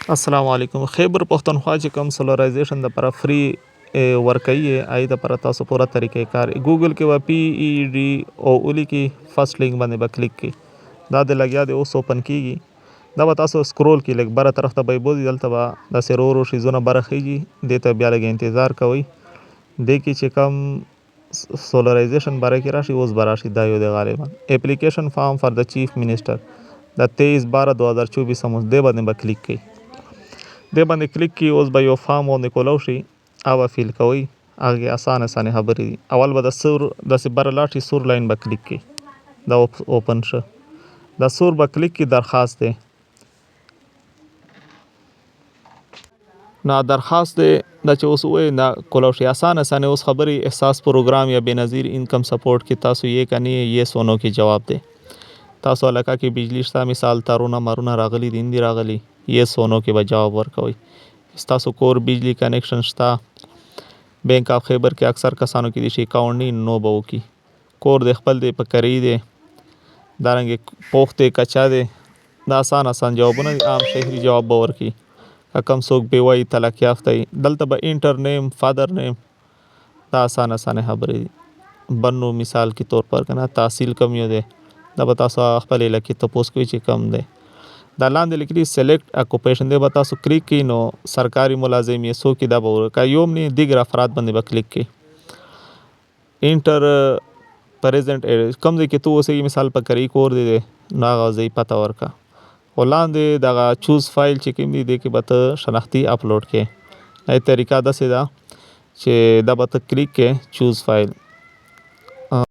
السلام علیکم. خیبر پښتونخوا چې کوم سولرایزیشن د لپاره فری ورکوي ای د لپاره تاسو پوره طریقې کار ګوګل کې و پی ای ډی او اولی کې فرست لینک باندې به کلیک کی دا د لګیا دی اوس اوپن کیږي دا به تاسو سکرول کی لګ بره طرف ته به بوزي دلته به د سرورو شیزونه برخیږي د ته بیا لګ انتظار کوي د کی چې کوم سولرایزیشن باره کې راشي اوس براشي دا یو د غالبا اپلیکیشن فارم فار د چیف منسٹر د 23/12/2024 هم دی باندې به کلیک کی د باندې کلیک کی اوس به یو فارم باندې کولو شي او فیل کوي هغه اسانه خبرې دي اول به د سور د سبر لاټي سور لاین به کلیک کی دا اوپن شو د سور به کلیک کی درخواست دی نه درخواست دی د چې اوس وې نه کولو شي اسانه اوس خبرې احساس پروګرام یا بنظیر انکم سپورټ کې تاسو یې کني یې سونو کې جواب دی تاسو علاقه کې بجلی شته مثال تارونه مارونه راغلي دین دی راغلي یې سونو کې به جواب ورکوي تاسو کور بجلی کنیکشن شته بینک اف خیبر کې اکثر کسانو کې دي شي اکاونټ نه نو بو کی کور د خپل دی په کری دی دارنګ پوخته کچا دی دا آسان جوابونه عام شهري جواب باور کی کم څوک بیوی طلاق یافته دلته به انټر نیم فادر نیم دا آسان خبرې دي بنو مثال کې طور پر کنه تحصیل کم یو دی دا به تاسو خپل لکه تاسو کوی چې کم دی دا لاندې لیکلي سلیکټ اکوپیشن دی به تاسو کلیک کی نو سرکاري ملازم یې سو کې دا به ورکا یوم نه دیګر افراد باندې به کلیک کی انټر پریزنٹ کم دی کې تو اوسې مثال په کری کور دی نو غوځي پتا ورکا ولاندې دا چوز فایل چې کوم دی کې به ته شناختی اپلوډ کې ای طریقہ دا سیدا چې دا به ته کلیک کې چوز فایل